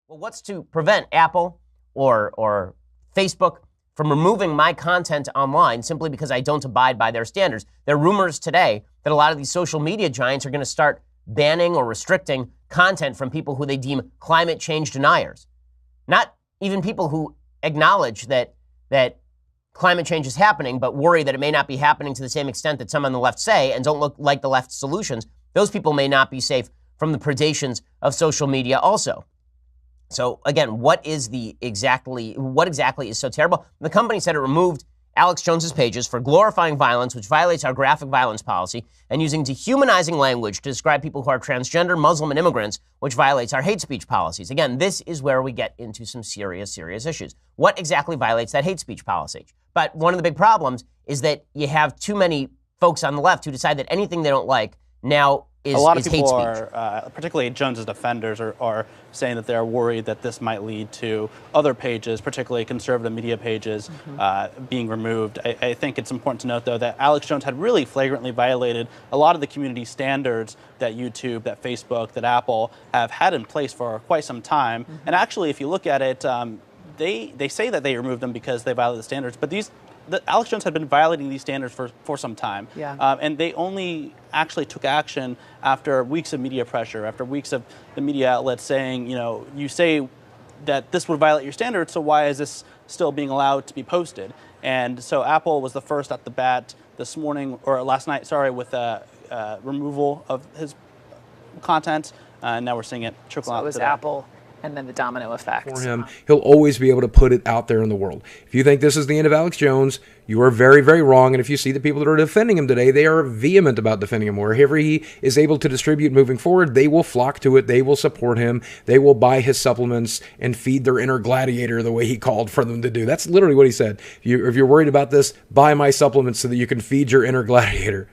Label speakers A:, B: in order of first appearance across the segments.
A: Well, what's to prevent Apple or Facebook from removing my content online simply because I don't abide by their standards? There are rumors today that a lot of these social media giants are going to start banning or restricting content from people who they deem climate change deniers. Not even people who acknowledge that climate change is happening, but worry that it may not be happening to the same extent that some on the left say and don't look like the left's solutions. Those people may not be safe from the predations of social media also. So again, what exactly is so terrible? The company said it removed Alex Jones's pages for glorifying violence, which violates our graphic violence policy, and using dehumanizing language to describe people who are transgender, Muslim, and immigrants, which violates our hate speech policies. Again, this is where we get into some serious issues. What exactly violates that hate speech policy? But one of the big problems is that you have too many folks on the left who decide that anything they don't like now is hate speech.
B: A lot of people are, particularly Jones's defenders, are saying that they're worried that this might lead to other pages, particularly conservative media pages, being removed. I think it's important to note, though, that Alex Jones had really flagrantly violated a lot of the community standards that YouTube, that Facebook, that Apple have had in place for quite some time. And actually, if you look at it, they say that they removed them because they violated the standards, but Alex Jones had been violating these standards for some time. And they only actually took action after weeks of media pressure, after weeks of the media outlets saying, you say that this would violate your standards, so why is this still being allowed to be posted? And so Apple was the first at the bat this morning, or last night, sorry, with removal of his content. And now we're seeing it trickle out.
C: So it was Apple. And then the domino effect.
D: For him, he'll always be able to put it out there in the world. If you think this is the end of Alex Jones, you are very, very wrong. And if you see the people that are defending him today, they are vehement about defending him. Wherever he is able to distribute moving forward, they will flock to it. They will support him. They will buy his supplements and feed their inner gladiator the way he called for them to do. That's literally what he said. If you're worried about this, buy my supplements so that you can feed your inner gladiator.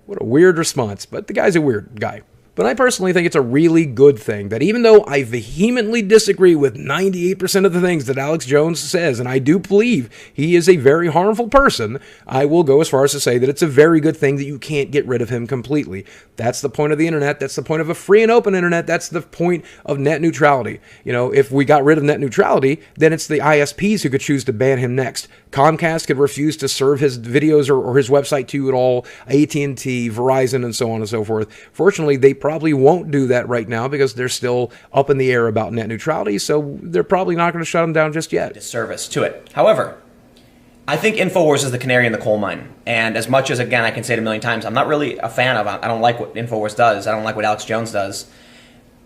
D: What a weird response. But the guy's a weird guy. But I personally think it's a really good thing that even though I vehemently disagree with 98% of the things that Alex Jones says, and I do believe he is a very harmful person, I will go as far as to say that it's a very good thing that you can't get rid of him completely. That's the point of the internet. That's the point of a free and open internet. That's the point of net neutrality. If we got rid of net neutrality, then it's the ISPs who could choose to ban him next. Comcast could refuse to serve his videos or his website to you at all. AT&T, Verizon, and so on and so forth. Fortunately, they probably won't do that right now because they're still up in the air about net neutrality, so they're probably not going to shut them down just yet.
E: Disservice to it. However, I think InfoWars is the canary in the coal mine. And as much as, again, I can say it a million times, I'm not really a fan of it. I don't like what InfoWars does. I don't like what Alex Jones does.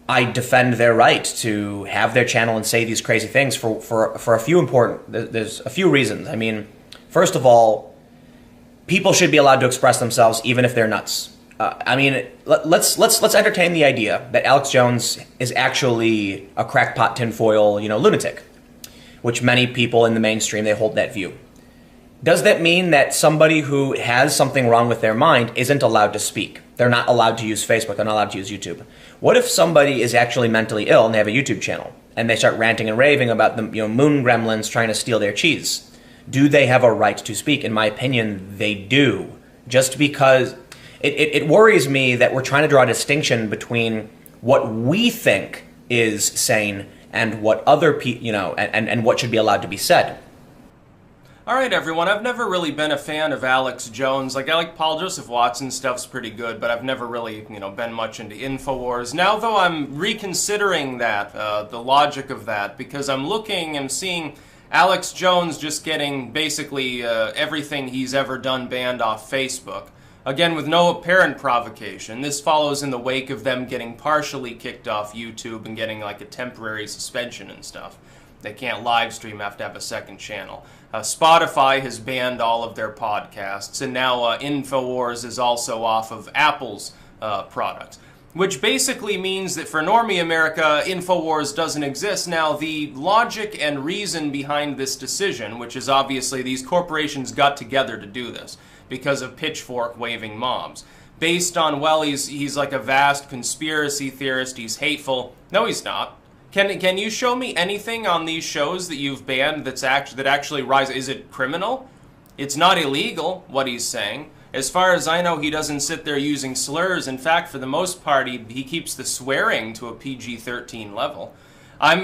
E: I defend their right to have their channel and say these crazy things for a few there's a few reasons. I mean, first of all, people should be allowed to express themselves even if they're nuts. Let's entertain the idea that Alex Jones is actually a crackpot tinfoil, lunatic, which many people in the mainstream, they hold that view. Does that mean that somebody who has something wrong with their mind isn't allowed to speak? They're not allowed to use Facebook. They're not allowed to use YouTube. What if somebody is actually mentally ill and they have a YouTube channel and they start ranting and raving about the moon gremlins trying to steal their cheese? Do they have a right to speak? In my opinion, they do. Just because it worries me that we're trying to draw a distinction between what we think is sane and what other people, and what should be allowed to be said.
F: All right, everyone, I've never really been a fan of Alex Jones. I like Paul Joseph Watson's stuff's pretty good, but I've never really, been much into InfoWars. Now, though, I'm reconsidering that, the logic of that, because I'm looking and seeing Alex Jones just getting basically everything he's ever done banned off Facebook. Again, with no apparent provocation. This follows in the wake of them getting partially kicked off YouTube and getting like a temporary suspension and stuff. They can't live stream, have to have a second channel. Spotify has banned all of their podcasts, and now InfoWars is also off of Apple's products. Which basically means that for Normie America, InfoWars doesn't exist. Now, the logic and reason behind this decision, which is obviously these corporations got together to do this because of pitchfork-waving mobs. Based on, well, he's like a vast conspiracy theorist, he's hateful. No, he's not. Can you show me anything on these shows that you've banned that actually rises? Is it criminal? It's not illegal, what he's saying. As far as I know, he doesn't sit there using slurs. In fact, for the most part, he keeps the swearing to a PG-13 level. I'm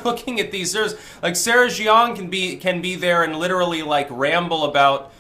F: looking at these. There's like Sarah Jiang can be there and literally like ramble about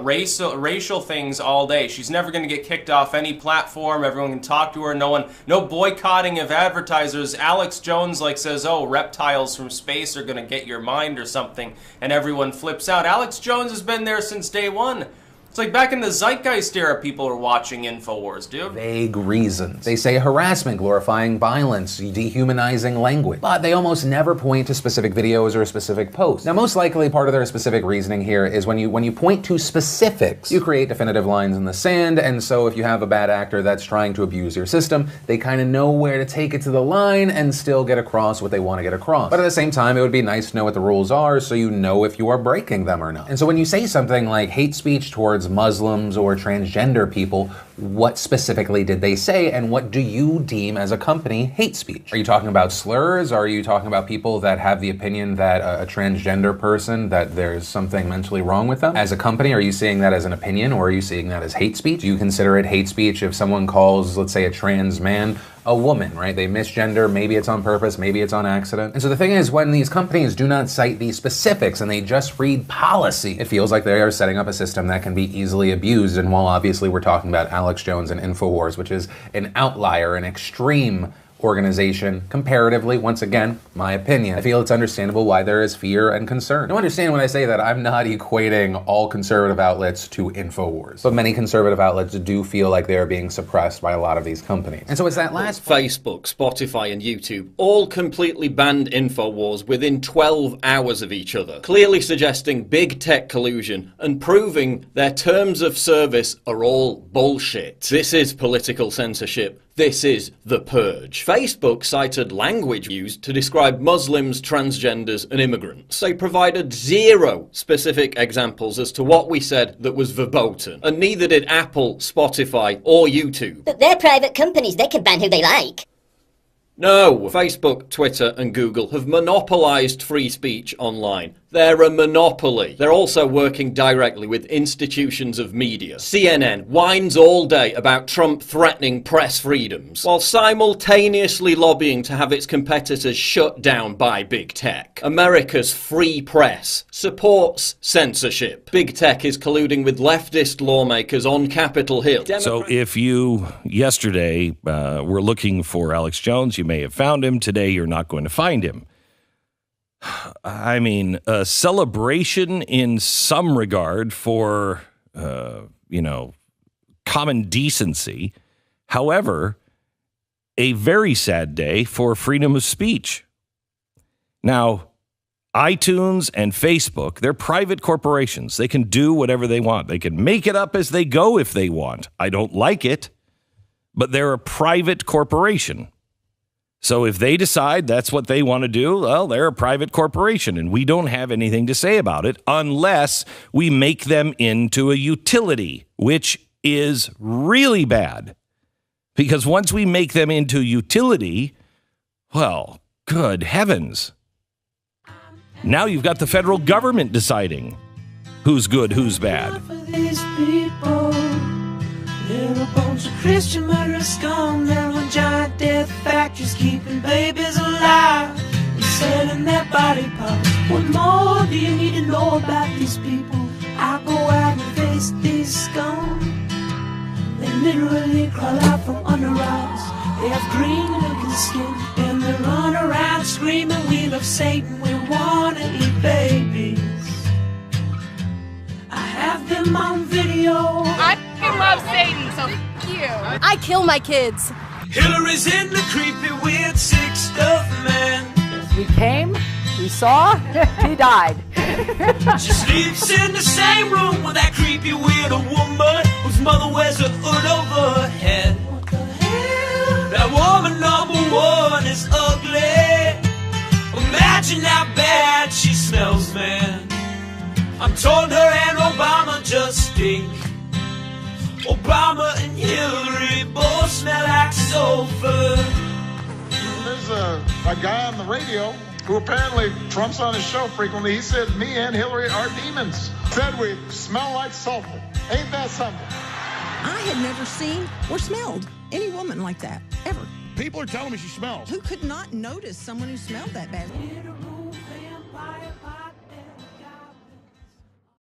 F: racial things all day. She's never going to get kicked off any platform. Everyone can talk to her. No boycotting of advertisers. Alex Jones like says, "Oh, reptiles from space are going to get your mind" or something, and everyone flips out. Alex Jones has been there since day one. It's like back in the Zeitgeist era, people are watching InfoWars, dude.
G: Vague reasons. They say harassment, glorifying violence, dehumanizing language. But they almost never point to specific videos or specific posts. Now, most likely part of their specific reasoning here is when you point to specifics, you create definitive lines in the sand, and so if you have a bad actor that's trying to abuse your system, they kind of know where to take it to the line and still get across what they want to get across. But at the same time, it would be nice to know what the rules are so you know if you are breaking them or not. And so when you say something like hate speech towards Muslims or transgender people, what specifically did they say, and what do you deem as a company hate speech? Are you talking about slurs? Are you talking about people that have the opinion that a transgender person, that there's something mentally wrong with them? As a company, are you seeing that as an opinion, or are you seeing that as hate speech? Do you consider it hate speech if someone calls, let's say, a trans man a woman, right? They misgender, maybe it's on purpose, maybe it's on accident. And so the thing is, when these companies do not cite these specifics and they just read policy, it feels like they are setting up a system that can be easily abused. And while obviously we're talking about Alex Jones and InfoWars, which is an outlier, an extreme organization, comparatively, once again, my opinion, I feel it's understandable why there is fear and concern. Now understand when I say that I'm not equating all conservative outlets to InfoWars, but many conservative outlets do feel like they are being suppressed by a lot of these companies. And so it's that last
H: Facebook, Spotify and YouTube all completely banned InfoWars within 12 hours of each other, clearly suggesting big tech collusion and proving their terms of service are all bullshit. This is political censorship. This is the purge. Facebook cited language used to describe Muslims, transgenders, and immigrants. They provided zero specific examples as to what we said that was verboten, and neither did Apple, Spotify, or YouTube.
I: But they're private companies, they can ban who they like.
H: No, Facebook, Twitter, and Google have monopolized free speech online. They're a monopoly. They're also working directly with institutions of media. CNN whines all day about Trump threatening press freedoms, while simultaneously lobbying to have its competitors shut down by big tech. America's free press supports censorship. Big tech is colluding with leftist lawmakers on Capitol Hill.
J: So if you, yesterday, were looking for Alex Jones, you may have found him. Today, you're not going to find him. I mean, a celebration in some regard for, common decency. However, a very sad day for freedom of speech. Now, iTunes and Facebook, they're private corporations. They can do whatever they want. They can make it up as they go if they want. I don't like it, but they're a private corporation. So if they decide that's what they want to do, well, they're a private corporation, and we don't have anything to say about it unless we make them into a utility, which is really bad. Because once we make them into utility, well, good heavens. Now you've got the federal government deciding who's good, who's bad.
K: They're a bunch of Christian murderers scum. They're on giant death factories keeping babies alive and selling their body parts. What more do you need to know about these people? I go out and face these scum. They literally crawl out from under rocks. They have green looking skin and they run around screaming, "We love Satan, we wanna eat babies." I have them on video.
L: I love Satan, so f*** you. I kill my kids.
K: Hillary's in the creepy, weird, sick stuff, man.
C: We came, we saw, he died.
K: She sleeps in the same room with that creepy, weird woman whose mother wears a hood over her head. What the hell? That woman number one is ugly. Imagine how bad she smells, man. I'm told her and Obama just stink. Obama and Hillary both smell like sulfur.
M: There's a guy on the radio who apparently Trump's on his show frequently. He said, "Me and Hillary are demons." Said we smell like sulfur. Ain't that something?
N: I had never seen or smelled any woman like that, ever. People are telling me she smells.
O: Who could not notice someone who smelled that bad?